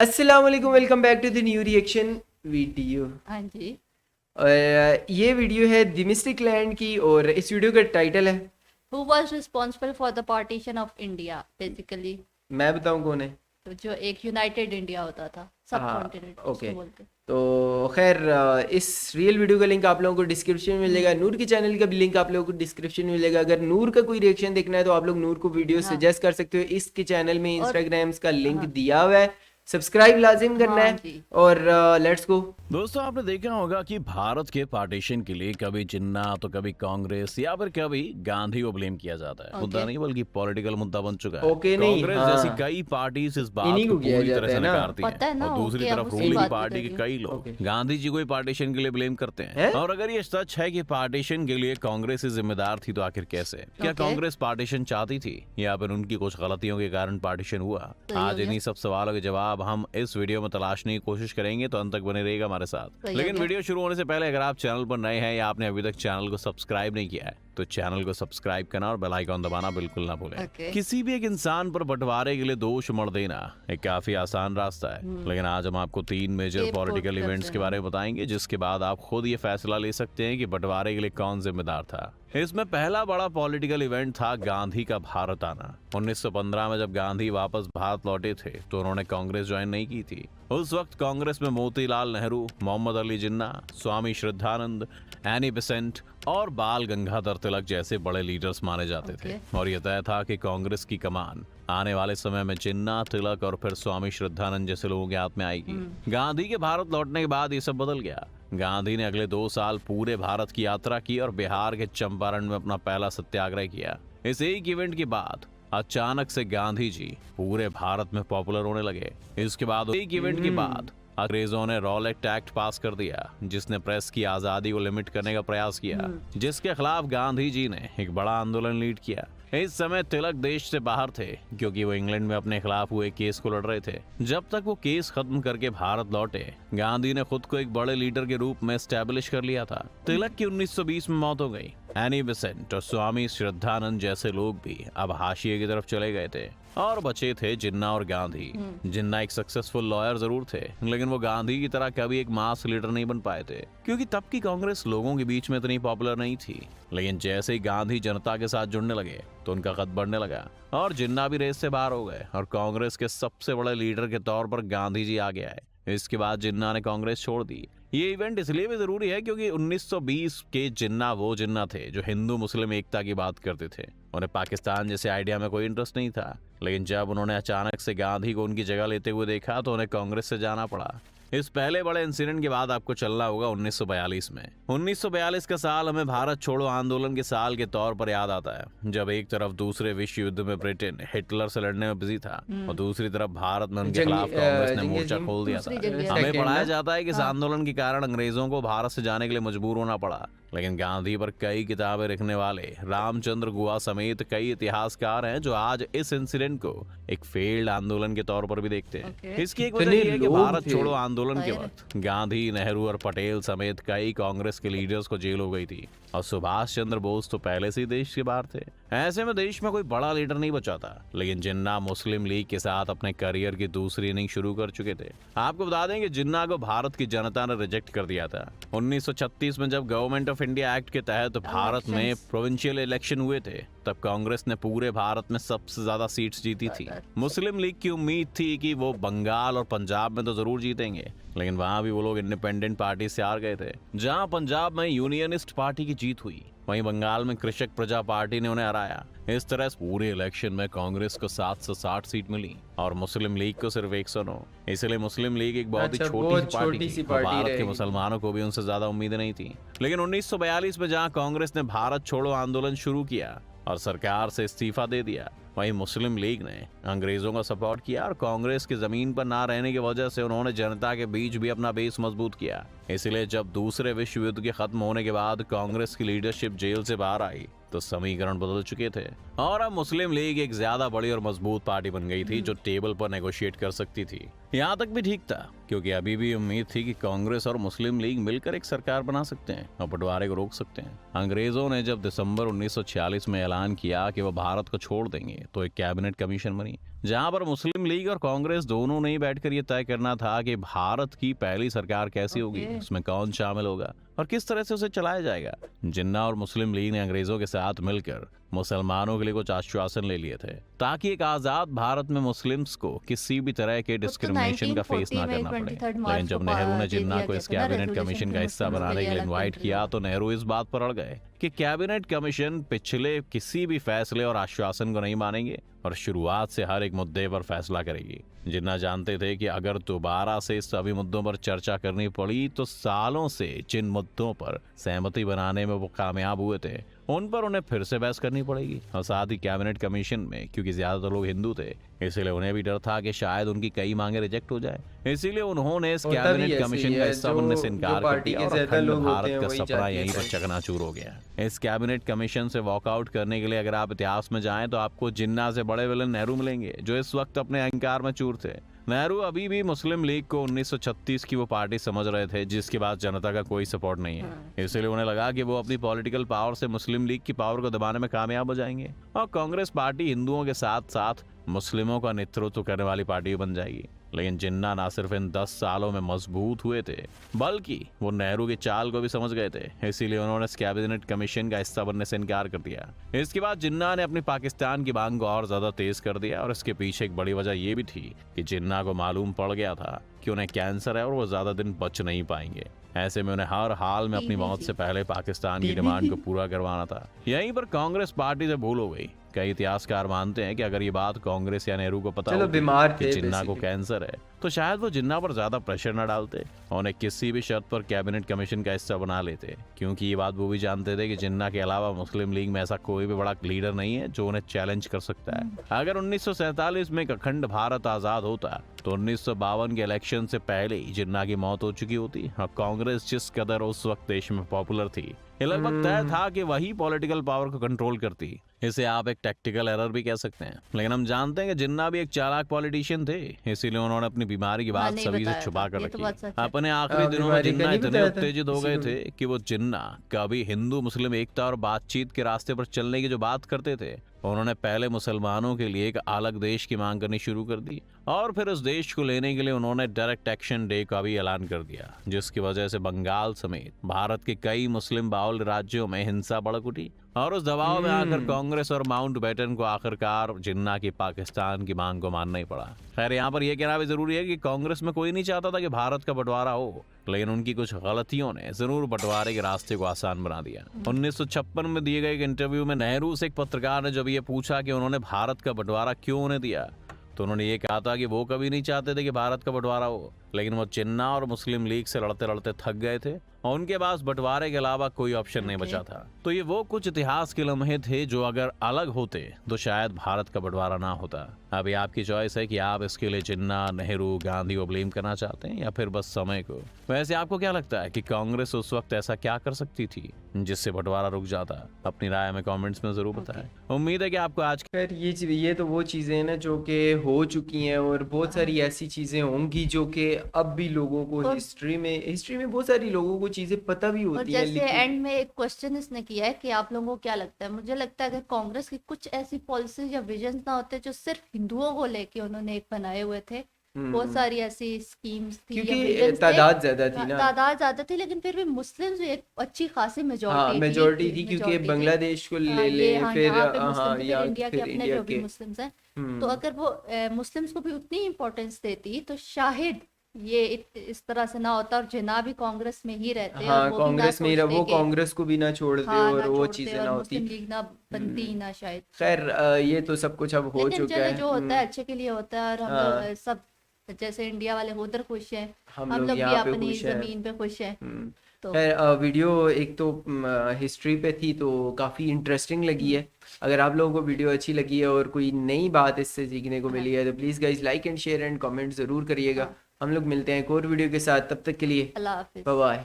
अस्सलाम वालेकुम, welcome back to the new reaction video. हाँ जी। और ये वीडियो है डिमेस्टिक लैंड की और इस वीडियो का टाइटल है, who was responsible for the partition of India? Basically मैं बताऊं कौन है। तो जो एक यूनाइटेड इंडिया होता था, सब हाँ, कॉन्टिनेंट ओके। उसको बोलते। तो खैर इस रियल वीडियो का लिंक आप लोगों को डिस्क्रिप्शन में मिलेगा। नूर के चैनल का भी लिंक आप लोगों को डिस्क्रिप्शन में मिलेगा। अगर नूर का कोई रिएक्शन देखना है तो आप लोग नूर को वीडियो हाँ सजेस्ट कर सकते हो। इसके चैनल में और इंस्टाग्राम्स का लिंक हाँ दिया हुआ है, सब्सक्राइब लाजिम करना हाँ है। जी। और लेट्स गो। दोस्तों, आपने देखा होगा कि भारत के पार्टीशन के लिए कभी जिन्ना तो कभी कांग्रेस या फिर कभी गांधी को ब्लेम किया जाता है। मुद्दा ओके। नहीं बल्कि पॉलिटिकल मुद्दा बन चुका है। ओके नहीं, कांग्रेस जैसी हाँ, कई पार्टीज इस बात इन्हीं को को किया पूरी तरह जाता से है ना। नकारती पता है हैं ना, और दूसरी ओके, अब तरफ उसकी रूलिंग बात भी पार्टी कर के रही हूँ। कई लोग ओके गांधी जी को ही पार्टीशन के लिए ब्लेम करते हैं। है। और अगर ये सच है कि पार्टीशन के लिए कांग्रेस ही जिम्मेदार थी तो आखिर कैसे? क्या ओके। कांग्रेस पार्टीशन चाहती थी या फिर उनकी कुछ गलतियों के कारण पार्टीशन हुआ? सही हो आज गया। इन्हीं सब सवालों के जवाब हम इस वीडियो में तलाशने की कोशिश करेंगे, तो अंत तक बने रहिएगा हमारे साथ। सही हो लेकिन गया। वीडियो शुरू होने से पहले अगर आप चैनल पर नए हैं या आपने अभी तक चैनल को सब्सक्राइब नहीं किया है तो चैनल को सब्सक्राइब करना और बेल आइकॉन दबाना बिल्कुल ना भूलें। ओके। किसी भी एक इंसान पर बंटवारे के लिए दोष मढ़ देना एक काफी आसान रास्ता है, लेकिन आज हम आपको 3 मेजर Scapegoat पॉलिटिकल करते इवेंट्स के हैं। बारे में बताएंगे, जिसके बाद आप खुद ये फैसला ले सकते हैं कि बंटवारे के लिए कौन जिम्मेदार था। इसमें पहला बड़ा पॉलिटिकल इवेंट था गांधी का भारत आना। 1915 में जब गांधी वापस भारत लौटे थे तो उन्होंने कांग्रेस ज्वाइन नहीं की थी। उस वक्त कांग्रेस में मोतीलाल नेहरू, मोहम्मद अली जिन्ना, स्वामी श्रद्धानंद, एनी बेसेंट और बाल गंगाधर तिलक जैसे बड़े लीडर्स माने जाते थे। और यह तय था कि कांग्रेस की कमान आने वाले समय में जिन्ना, तिलक और फिर स्वामी श्रद्धानंद जैसे लोगों के हाथ में आएगी। गांधी के भारत लौटने के बाद ये सब बदल गया। गांधी ने अगले 2 साल पूरे भारत की यात्रा की और बिहार के चंपारण में अपना पहला सत्याग्रह किया। इस एक इवेंट के बाद अचानक से गांधी जी पूरे भारत में पॉपुलर होने लगे। इसके बाद एक इवेंट के बाद अंग्रेजों ने रॉलेट एक्ट पास कर दिया, जिसने प्रेस की आजादी को लिमिट करने का प्रयास किया, जिसके खिलाफ गांधी जी ने एक बड़ा आंदोलन लीड किया। इस समय तिलक देश से बाहर थे क्योंकि वो इंग्लैंड में अपने खिलाफ हुए केस को लड़ रहे थे। जब तक वो केस खत्म करके भारत लौटे, गांधी ने खुद को एक बड़े लीडर के रूप में एस्टेब्लिश कर लिया था। तिलक की 1920 में मौत हो गई। एनी बेसेंट और स्वामी श्रद्धानंद जैसे लोग भी अब हाशिए की तरफ चले गए थे और बचे थे जिन्ना और गांधी। जिन्ना एक सक्सेसफुल लॉयर जरूर थे, लेकिन वो गांधी की तरह कभी एक मास लीडर नहीं बन पाए थे क्योंकि तब की कांग्रेस लोगों के बीच में इतनी पॉपुलर नहीं थी। लेकिन जैसे ही गांधी जनता के साथ जुड़ने लगे तो उनका कद बढ़ने लगा और जिन्ना भी रेस से बाहर हो गए और कांग्रेस के सबसे बड़े लीडर के तौर पर गांधी जी आ गया है। इसके बाद जिन्ना ने कांग्रेस छोड़ दी। ये इवेंट इसलिए भी जरूरी है क्योंकि 1920 के जिन्ना वो जिन्ना थे जो हिंदू मुस्लिम एकता की बात करते थे। उन्हें पाकिस्तान जैसे आइडिया में कोई इंटरेस्ट नहीं था, लेकिन जब उन्होंने अचानक से गांधी को उनकी जगह लेते हुए देखा तो उन्हें कांग्रेस से जाना पड़ा। इस पहले बड़े इंसिडेंट के बाद आपको चलना होगा 1942 में। 1942 का साल हमें भारत छोड़ो आंदोलन के साल के तौर पर याद आता है, जब एक तरफ दूसरे विश्व युद्ध में ब्रिटेन हिटलर से लड़ने में बिजी था और दूसरी तरफ भारत में उनके खिलाफ कांग्रेस ने मोर्चा खोल दिया दूसरी था। जंग हमें सेकंड पढ़ाया ना? जाता है कि इस आंदोलन के कारण अंग्रेजों को भारत से जाने के लिए मजबूर होना पड़ा, लेकिन गांधी पर कई किताबें लिखने वाले रामचंद्र गुहा समेत कई इतिहासकार हैं जो आज इस इंसिडेंट को एक फेल्ड आंदोलन के तौर पर भी देखते हैं। ओके। इसकी एक वजह कितने यह है कि लोग भारत थे। छोड़ो आंदोलन के फायर। वक्त गांधी, नेहरू और पटेल समेत कई कांग्रेस के लीडर्स को जेल हो गई थी और सुभाष चंद्र बोस तो पहले से ही देश के बाहर थे। ऐसे में देश में कोई बड़ा लीडर नहीं बचा था, लेकिन जिन्ना मुस्लिम लीग के साथ अपने करियर की दूसरी इनिंग शुरू कर चुके थे। आपको बता दें कि जिन्ना को भारत की जनता ने रिजेक्ट कर दिया था। 1936 में जब गवर्नमेंट ऑफ इंडिया एक्ट के तहत भारत में प्रोविंशियल इलेक्शन हुए थे, तब कांग्रेस ने पूरे भारत में सबसे ज्यादा सीट्स जीती थी। मुस्लिम लीग की उम्मीद थी कि वो बंगाल और पंजाब में तो जरूर जीतेंगे, लेकिन वहां भी वो लोग इंडिपेंडेंट पार्टी से हार गए थे। जहां पंजाब में यूनियनिस्ट पार्टी की जीत हुई, वहीं बंगाल में कृषक प्रजा पार्टी ने उन्हें हराया। इस तरह पूरे इलेक्शन में कांग्रेस को 760 सीट मिली और मुस्लिम लीग को सिर्फ 109। इसलिए मुस्लिम लीग एक बहुत ही अच्छा, छोटी बहुत सी पार्टी छोटी थी सी और पार्टी भारत के रहेगी। मुसलमानों को भी उनसे ज्यादा उम्मीदें नहीं थी। लेकिन 1942 में जहां कांग्रेस ने भारत छोड़ो आंदोलन शुरू किया और सरकार से इस्तीफा दे दिया, वहीं मुस्लिम लीग ने अंग्रेजों का सपोर्ट किया और कांग्रेस की जमीन पर ना रहने की वजह से उन्होंने जनता के बीच भी अपना बेस मजबूत किया। इसलिए जब दूसरे विश्व युद्ध के खत्म होने के बाद कांग्रेस की लीडरशिप जेल से बाहर आई तो समीकरण बदल चुके थे और अब मुस्लिम लीग एक ज्यादा बड़ी और मजबूत पार्टी बन गई थी जो टेबल पर नेगोशिएट कर सकती थी। यहाँ तक भी ठीक था, क्योंकि अभी भी उम्मीद थी कि कांग्रेस और मुस्लिम लीग मिलकर एक सरकार बना सकते हैं और बंटवारे को रोक सकते हैं। अंग्रेजों ने जब दिसंबर 1946 में ऐलान किया कि वह भारत को छोड़ देंगे तो एक कैबिनेट कमीशन बनी, जहां पर मुस्लिम लीग और कांग्रेस दोनों ने ही बैठकर ये तय करना था कि भारत की पहली सरकार कैसी होगी, उसमें कौन शामिल होगा और किस तरह से उसे चलाया जाएगा। जिन्ना और मुस्लिम लीग ने अंग्रेजों के साथ मिलकर मुसलमानों के लिए कुछ आश्वासन ले लिए थे ताकि एक आजाद भारत में मुस्लिम्स को किसी भी तरह के डिस्क्रिमिनेशन का फेस ना करना पड़े। लेकिन जब नेहरू ने जिन्ना को इस कैबिनेट कमीशन का हिस्सा बनाने के लिए इनवाइट किया तो नेहरू इस बात पर अड़ गए कि कैबिनेट कमीशन पिछले किसी भी फैसले और आश्वासन को नहीं मानेंगे और शुरुआत से हर एक मुद्दे पर फैसला करेगी। जिन्ना जानते थे कि अगर दोबारा से सभी मुद्दों पर चर्चा करनी पड़ी तो सालों से जिन मुद्दों पर सहमति बनाने में वो कामयाब हुए थे उन पर उन्हें फिर से बहस करनी पड़ेगी। और साथ ही कैबिनेट कमीशन में क्योंकि ज्यादातर लोग हिंदू थे इसलिए उन्हें भी डर था कि शायद उनकी कई मांगे रिजेक्ट हो जाए, इसीलिए उन्होंने इस कैबिनेट कमीशन का हिस्सा बनने से इनकार कर दिया और अखंड भारत का सपना यहीं पर चकनाचूर हो गया। इस कैबिनेट कमीशन से वॉकआउट करने के लिए अगर आप इतिहास में जाएं तो आपको जिन्ना से बड़े विलन नेहरू मिलेंगे, जो इस वक्त अपने अहंकार में चूर थे। नेहरू अभी भी मुस्लिम लीग को 1936 की वो पार्टी समझ रहे थे जिसके बाद जनता का कोई सपोर्ट नहीं है, इसलिए उन्हें लगा कि वो अपनी पॉलिटिकल पावर से मुस्लिम लीग की पावर को दबाने में कामयाब हो जाएंगे और कांग्रेस पार्टी हिंदुओं के साथ साथ मुस्लिमों का नेतृत्व करने वाली पार्टी बन जाएगी। लेकिन जिन्ना ना सिर्फ इन 10 सालों में मजबूत हुए थे बल्कि वो नेहरू की चाल को भी समझ गए थे, इसीलिए उन्होंने इस कैबिनेट कमीशन का हिस्सा बनने से इनकार कर दिया। इसके बाद जिन्ना ने अपनी पाकिस्तान की मांग को और ज्यादा तेज कर दिया और इसके पीछे एक बड़ी वजह ये भी थी कि जिन्ना को मालूम पड़ गया था कि उन्हें कैंसर है और वो ज्यादा दिन बच नहीं पाएंगे। ऐसे में उन्हें हर हाल में अपनी मौत से पहले पाकिस्तान की डिमांड को पूरा करवाना था। यहीं पर कांग्रेस पार्टी से भूल हो गई। कई इतिहासकार मानते हैं कि अगर ये बात कांग्रेस या नेहरू को पता होती कि जिन्ना को कैंसर है तो शायद वो जिन्ना पर ज्यादा प्रेशर न डालते और उन्हें किसी भी शर्त पर कैबिनेट कमीशन का हिस्सा बना लेते, क्योंकि ये बात वो भी जानते थे कि जिन्ना के अलावा मुस्लिम लीग में ऐसा कोई भी बड़ा लीडर नहीं है जो उन्हें चैलेंज कर सकता है। अगर 1947 में एक अखंड भारत आजाद होता तो 1952 के इलेक्शन से पहले ही जिन्ना की मौत हो चुकी होती और कांग्रेस जिस कदर उस वक्त देश में पॉपुलर थी ये लगभग तय था कि वही पॉलिटिकल पावर को कंट्रोल करती। इसे आप एक टैक्टिकल एरर भी कह सकते हैं, लेकिन हम जानते हैं कि जिन्ना भी एक चालाक पॉलिटिशियन थे, इसीलिए उन्होंने अपनी बीमारी की बात सभी से छुपा कर रखी। अपने आखिरी दिनों में जिन्ना इतने उत्तेजित हो गए थे कि वो जिन्ना कभी हिंदू मुस्लिम एकता और बातचीत के रास्ते पर चलने की जो बात करते थे उन्होंने पहले मुसलमानों के लिए एक अलग देश की मांग करनी शुरू कर दी और फिर उस देश को लेने के लिए उन्होंने डायरेक्ट एक्शन डे का भी ऐलान कर दिया, जिसकी वजह से बंगाल समेत भारत के कई मुस्लिम बाहुल राज्यों में हिंसा भड़क उठी और उस दबाव में आकर कांग्रेस और माउंटबेटन को आखिरकार जिन्ना की पाकिस्तान की मांग को मानना ही पड़ा। खैर यहाँ पर यह कहना भी जरूरी है कि कांग्रेस में कोई नहीं चाहता था कि भारत का बंटवारा हो, लेकिन उनकी कुछ गलतियों ने जरूर बंटवारे के रास्ते को आसान बना दिया। 1956 में दिए गए एक इंटरव्यू में नेहरू से एक पत्रकार ने जब ये पूछा कि उन्होंने भारत का बंटवारा क्यों उन्हें दिया तो उन्होंने ये कहा था कि वो कभी नहीं चाहते थे कि भारत का बंटवारा हो, लेकिन वो जिन्ना और मुस्लिम लीग से लड़ते लड़ते थक गए थे और उनके पास बंटवारे के अलावा कोई ऑप्शन नहीं बचा था। तो ये वो कुछ इतिहास के लम्हे थे जो अगर अलग होते तो शायद भारत का बंटवारा ना होता। अभी आपकी चॉइस है कि आप इसके लिए जिन्ना, नेहरू, गांधी को ब्लेम करना चाहते हैं या फिर बस समय को। वैसे आपको क्या लगता है कि कांग्रेस उस वक्त ऐसा क्या कर सकती थी जिससे बंटवारा रुक जाता? अपनी राय में कमेंट्स में जरूर बताएं। उम्मीद है कि आपको आज खैर ये तो वो चीज़ें हैं ना जो कि हो चुकी हैं और बहुत सारी ऐसी चीज़ें होंगी जो कि अब भी लोगों को हिस्ट्री में बहुत सारी लोगों को चीज़ें पता भी होती हैं। जैसे एंड में एक क्वेश्चन इसने किया है कि आप लोगों को क्या लगता है, मुझे लगता है कि कांग्रेस की कुछ ऐसी पॉलिसीज या विजन ना होते जो सिर्फ हिंदुओं को लेके उन्होंने एक बनाए हुए थे। बहुत सारी ऐसी स्कीम्स थी क्योंकि तादाद ज्यादा थी ना, तादाद ज्यादा थी, लेकिन फिर भी मुस्लिम्स भी एक अच्छी खासी मेजॉरिटी थी क्योंकि बांग्लादेश को ले फिर इंडिया के अपने जो भी मुस्लिम्स हैं, तो अगर वो मुस्लिम्स को भी उतनी इम्पोर्टेंस देती तो शायद ये इस तरह से ना होता और जिन्ना भी कांग्रेस में ही रहते हाँ, कांग्रेस में ही वो कांग्रेस को भी ना छोड़ते और वो चीजें ना होती, मुस्लिम लीग ना बनती ही ना शायद। खैर ये तो सब कुछ अब हो चुका है, जो होता है अच्छे के लिए होता है और हम लोग सब जैसे इंडिया वाले उधर खुश हैं, हम लोग भी अपनी जमीन पे खुश हैं। तो वीडियो एक तो हिस्ट्री पे थी तो काफ़ी इंटरेस्टिंग लगी है। अगर आप लोगों को वीडियो अच्छी लगी है और कोई नई बात इससे सीखने को मिली है तो please guys like and share and comment ज़रूर करिएगा। हम लोग मिलते हैं एक और वीडियो के साथ, तब तक के लिए अल्लाह हाफिज़, बाय बाय।